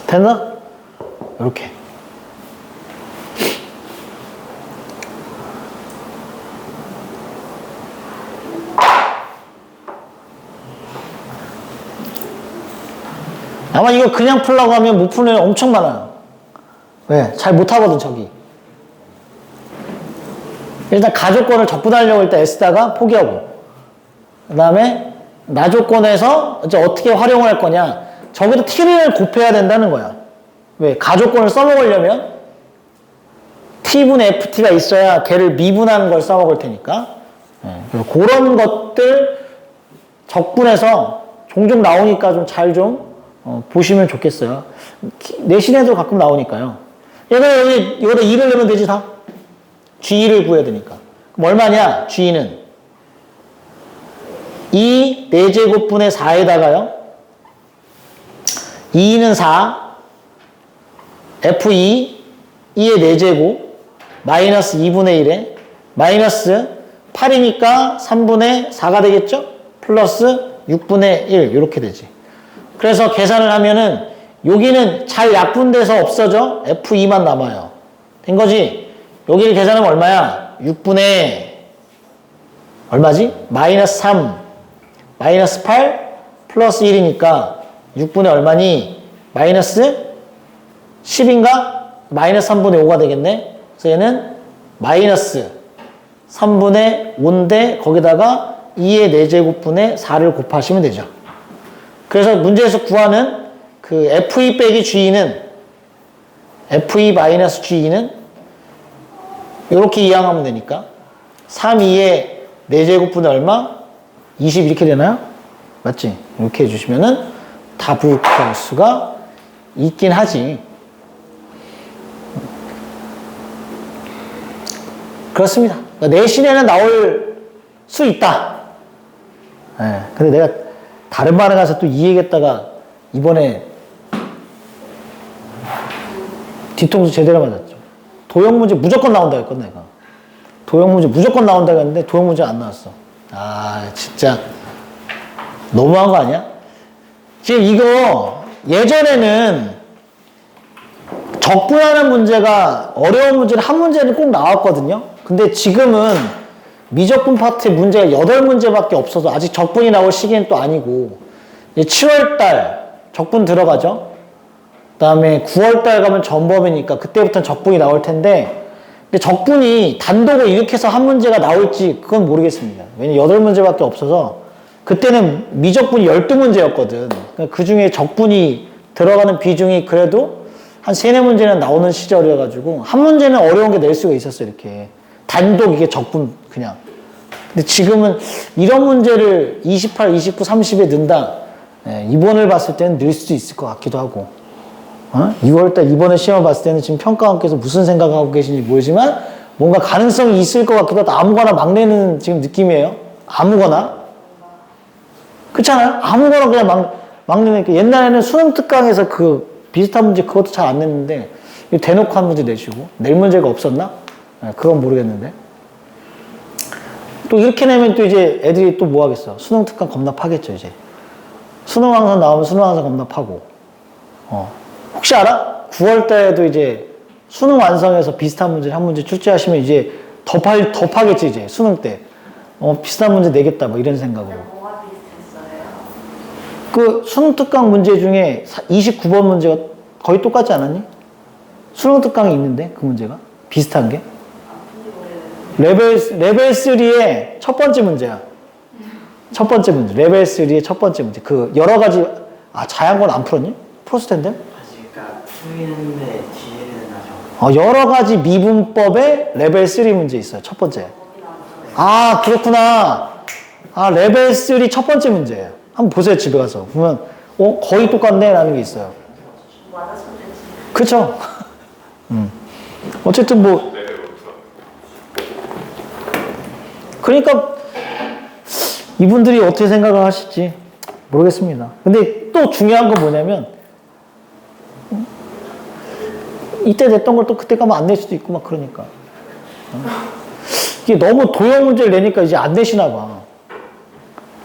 됐나? 이렇게. 아마 이거 그냥 풀라고 하면 못 푸는 애 엄청 많아요. 왜? 잘 못하거든, 저기. 일단 가조건을 적분하려고 일단 애쓰다가 포기하고. 그 다음에 나조건에서 이제 어떻게 활용할 거냐. 저기도 t를 곱해야 된다는 거야. 왜? 가조건을 써먹으려면 t분의 ft가 있어야 걔를 미분하는 걸 써먹을 테니까. 그래서 그런 것들 적분해서 종종 나오니까 좀 잘 좀 보시면 좋겠어요. 내신에도 가끔 나오니까요. 얘가 여기다 2를 넣으면 되지 다. G2를 구해야 되니까. 그럼 얼마냐? G2는 2 4제곱분의 4에다가요. 2는 4 F2 2의 4제곱 마이너스 2분의 1에 마이너스 8이니까 3분의 4가 되겠죠? 플러스 6분의 1 이렇게 되지. 그래서 계산을 하면은 여기는 잘 약분돼서 없어져. F2만 남아요. 된 거지? 여기를 계산하면 얼마야? 6분의 얼마지? 마이너스 3 마이너스 8 플러스 1이니까 6분의 얼마니? 마이너스 10인가? 마이너스 3분의 5가 되겠네. 그래서 얘는 마이너스 3분의 5인데 거기다가 2의 4제곱분의 4를 곱하시면 되죠. 그래서 문제에서 구하는 그 F2 빼기 G2는 F2 마이너스 G2는 이렇게 이항하면 되니까 3, 2의 4제곱분의 얼마? 20 이렇게 되나요? 맞지? 이렇게 해주시면은 답을 구할 수가 있긴 하지. 그렇습니다. 그러니까 내신에는 나올 수 있다. 예. 근데 내가 다른 반에 가서 또 이 얘기했다가 이번에 뒤통수 제대로 맞았죠. 도형 문제 무조건 나온다 했거든, 내가. 도형 문제 무조건 나온다고 했는데 도형 문제 안 나왔어. 아, 진짜 너무한 거 아니야? 지금 이거 예전에는 적분하는 문제가 어려운 문제는 한 문제는 꼭 나왔거든요. 근데 지금은 미적분 파트의 문제가 8문제밖에 없어서 아직 적분이 나올 시기는 또 아니고 이제 7월달 적분 들어가죠. 그 다음에 9월달 가면 전범이니까 그때부터는 적분이 나올 텐데 근데 적분이 단독으로 이렇게 해서 한 문제가 나올지 그건 모르겠습니다. 왜냐면 8문제밖에 없어서 그때는 미적분이 12문제였거든. 그러니까 그 중에 적분이 들어가는 비중이 그래도 한 3, 4문제는 나오는 시절이어가지고 한 문제는 어려운 게 낼 수가 있었어 이렇게. 단독 이게 적분 그냥. 근데 지금은 이런 문제를 28, 29, 30에 넣는다. 예, 이번을 봤을 때는 늘 수 있을 것 같기도 하고. 6월달 이번에 시험을 봤을 때는 지금 평가원께서 무슨 생각하고 계신지 모르지만 뭔가 가능성이 있을 것 같기도 하고 아무거나 막 내는 지금 느낌이에요. 아무거나. 그렇잖아요? 아무거나 그냥 막 내는 게 옛날에는 수능 특강에서 그 비슷한 문제 그것도 잘 안 냈는데 대놓고 한 문제 내시고 낼 문제가 없었나? 그건 모르겠는데. 또 이렇게 내면 또 이제 애들이 또 뭐 하겠어. 수능 특강 겁나 파겠죠, 이제. 수능 항상 나오면 수능 항상 겁나 파고. 혹시 알아? 9월 달에도 이제 수능 완성해서 비슷한 문제 한 문제 출제하시면 이제 더 파겠지, 이제. 수능 때. 비슷한 문제 내겠다, 뭐 이런 생각으로. 뭐가 비슷했어요? 그 수능 특강 문제 중에 29번 문제가 거의 똑같지 않았니? 수능 특강이 있는데, 그 문제가? 비슷한 게? 레벨 3의 첫 번째 문제야. 첫 번째 문제. 레벨 3의 첫 번째 문제. 그 여러 가지, 자양권 안 풀었니? 풀었을 텐데? 아직 그러니까 풀리는데 뒤에는 아직 여러 가지 미분법의 레벨 3 문제 있어요. 첫 번째. 그렇구나. 레벨 3 첫 번째 문제예요. 한번 보세요, 집에 가서. 보면, 거의 똑같네, 라는 게 있어요. 그쵸? 어쨌든 뭐, 그러니까, 이분들이 어떻게 생각을 하실지 모르겠습니다. 근데 또 중요한 건 뭐냐면, 이때 냈던 걸 또 그때 가면 안 낼 수도 있고 막 그러니까. 이게 너무 도형 문제를 내니까 이제 안 내시나 봐.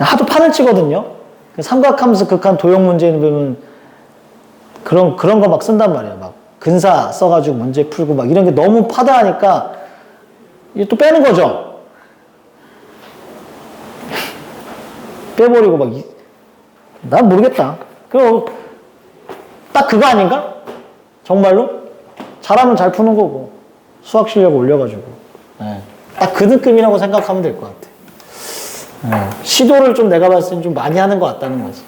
하도 판을 치거든요. 삼각함수 극한 도형 문제는 보면 그런 거 막 쓴단 말이야. 막 근사 써가지고 문제 풀고 막 이런 게 너무 파다하니까 이제 또 빼는 거죠. 빼버리고 막, 난 모르겠다. 그럼 딱 그거 아닌가? 정말로? 잘하면 잘 푸는 거고, 수학 실력 올려가지고. 딱 그 느낌이라고 생각하면 될 것 같아. 시도를 좀 내가 봤을 땐 좀 많이 하는 것 같다는 거지.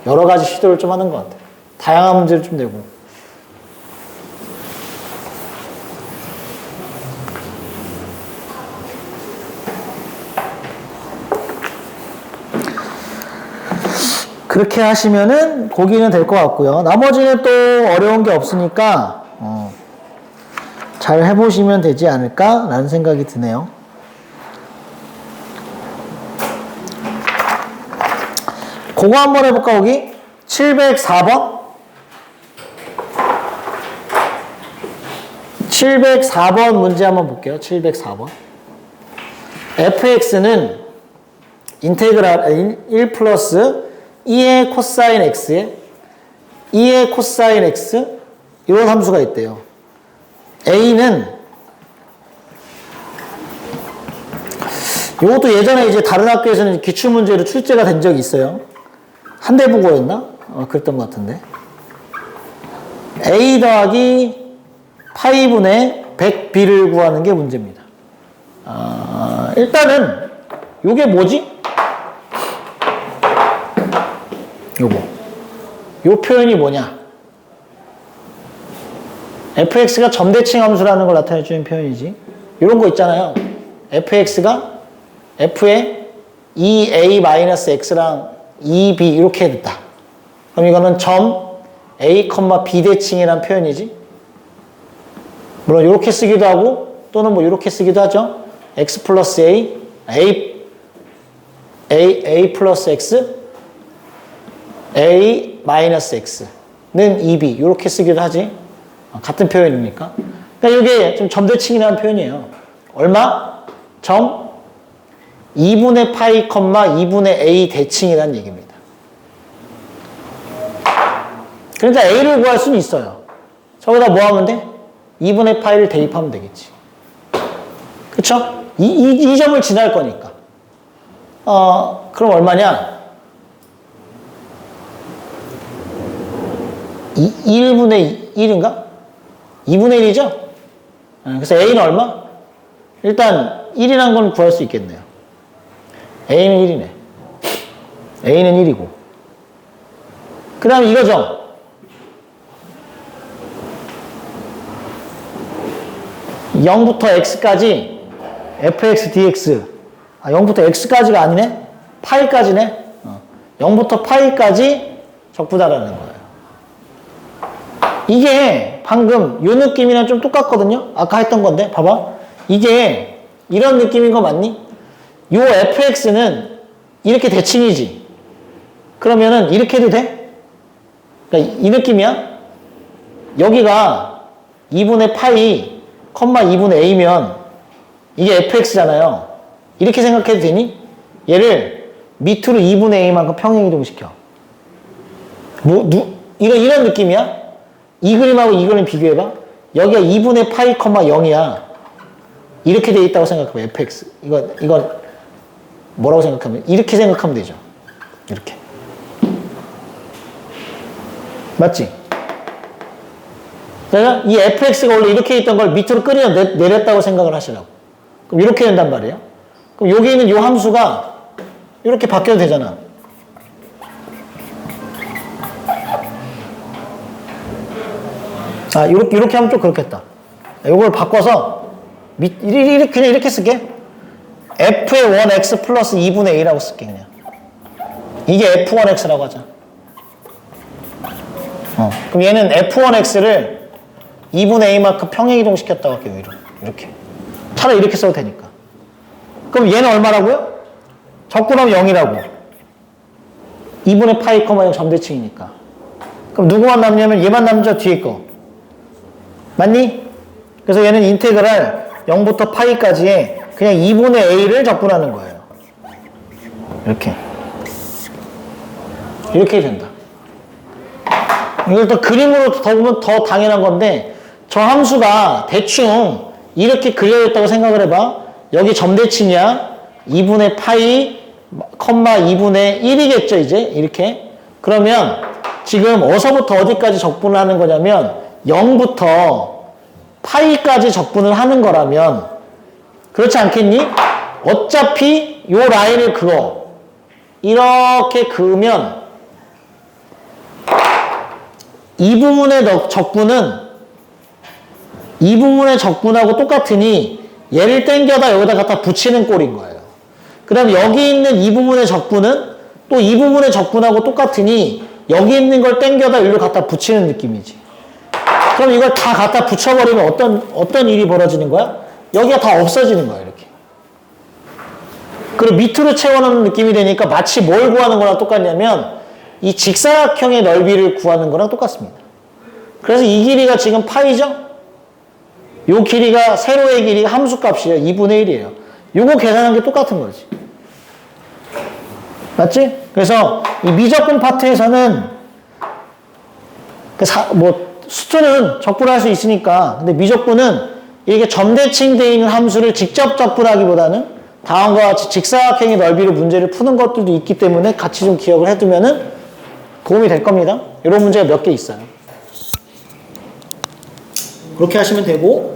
여러 가지 시도를 좀 하는 것 같아. 다양한 문제를 좀 내고. 그렇게 하시면은 고기는 될 것 같고요. 나머지는 또 어려운 게 없으니까 잘 해보시면 되지 않을까라는 생각이 드네요. 그거 한번 해볼까, 거기? 704번? 704번 문제 한번 볼게요. 704번. fx는 인테그랄 1 플러스 2의 코사인 x에 2의 코사인 x 이런 함수가 있대요. a는 이것도 예전에 이제 다른 학교에서는 기출문제로 출제가 된 적이 있어요. 한대부고였나? 그랬던 것 같은데. a 더하기 파이분의 100b를 구하는 게 문제입니다. 일단은 요게 뭐지? 요 표현이 뭐냐? fx가 점대칭 함수라는 걸 나타내주는 표현이지. 이런 거 있잖아요. fx가 f에 2a-x랑 2b 이렇게 됐다. 그럼 이거는 점 a, b 대칭이라는 표현이지. 물론 이렇게 쓰기도 하고 또는 뭐 이렇게 쓰기도 하죠. x 플러스 a 플러스 x, a 마이너스 x는 2b 이렇게 쓰기도 하지. 같은 표현이니까. 그러니까 이게 좀 점대칭이라는 표현이에요. 얼마? 점 2분의 파이, 2분의 a 대칭이라는 얘기입니다. 그러니까 a를 구할 수는 있어요. 저기다 뭐 하면 돼? 2분의 파이를 대입하면 되겠지. 그쵸? 이 점을 지날 거니까. 그럼 얼마냐? 1분의 1인가? 2분의 1이죠? 그래서 a는 얼마? 일단 1이라는 건 구할 수 있겠네요. a는 1이네. a는 1이고. 그 다음에 이거죠. (0부터) x까지 fx dx 0부터 x까지가 아니네? 파이까지네? 0부터 파이까지 적분하라는 거예요. 이게 방금 요 느낌이랑 좀 똑같거든요? 아까 했던 건데 봐봐. 이게 이런 느낌인 거 맞니? 요 fx는 이렇게 대칭이지. 그러면은 이렇게 해도 돼? 그러니까 이 느낌이야? 여기가 2분의 파이, 2분의 a면 이게 fx잖아요. 이렇게 생각해도 되니? 얘를 밑으로 2분의 a만큼 평행이동시켜. 이런 느낌이야? 이 그림하고 이 그림 비교해봐. 여기가 2분의 파이, 0이야. 이렇게 돼 있다고 생각해봐, fx. 이건 뭐라고 생각하면? 이렇게 생각하면 되죠. 이렇게. 맞지? 그러니까 이 fx가 원래 이렇게 있던 걸 밑으로 끌어 내렸다고 생각을 하시라고. 그럼 이렇게 된단 말이에요. 그럼 여기 있는 이 함수가 이렇게 바뀌어도 되잖아. 이렇게 하면 좀 그렇겠다. 이걸 바꿔서 그냥 이렇게 쓸게. f의 1x 플러스 2분의 a라고 쓸게 그냥. 이게 f1x라고 하자. 그럼 얘는 f1x를 2분의 a만큼 평행이동시켰다고 할게요. 위로. 이렇게. 차라리 이렇게 써도 되니까. 그럼 얘는 얼마라고요? 적분하면 0이라고. 2분의 파이, 0 점대칭이니까. 그럼 누구만 남냐면 얘만 남죠, 뒤에 거. 맞니? 그래서 얘는 인테그랄 0부터 파이까지의 그냥 2분의 a를 적분하는 거예요. 이렇게. 이렇게 된다. 이걸 또 그림으로 더 보면 더 당연한 건데 저 함수가 대충 이렇게 그려졌다고 생각을 해봐. 여기 점대칭이야. 2분의 파이, 2분의 1이겠죠, 이제? 이렇게. 그러면 지금 어디서부터 어디까지 적분을 하는 거냐면 0부터 파이까지 적분을 하는 거라면 그렇지 않겠니? 어차피 요 라인을 그어. 이렇게 그으면 이 부분의 적분하고 똑같으니 얘를 땡겨다 여기다 갖다 붙이는 꼴인 거예요. 그 다음에 여기 있는 이 부분의 적분은 또 이 부분의 적분하고 똑같으니 여기 있는 걸 땡겨다 일로 갖다 붙이는 느낌이지. 그럼 이걸 다 갖다 붙여버리면 어떤 일이 벌어지는 거야? 여기가 다 없어지는 거야, 이렇게. 그리고 밑으로 채워넣는 느낌이 되니까 마치 뭘 구하는 거랑 똑같냐면 이 직사각형의 넓이를 구하는 거랑 똑같습니다. 그래서 이 길이가 지금 파이죠? 요 길이가, 세로의 길이가 함수값이에요. 2분의 1이에요. 요거 계산한 게 똑같은 거지. 맞지? 그래서 이 미적분 파트에서는 수투는 적분을 할 수 있으니까, 근데 미적분은 이렇게 점대칭되어 있는 함수를 직접 적분하기보다는 다음과 같이 직사각형의 넓이로 문제를 푸는 것들도 있기 때문에 같이 좀 기억을 해두면은 도움이 될 겁니다. 이런 문제가 몇 개 있어요. 그렇게 하시면 되고,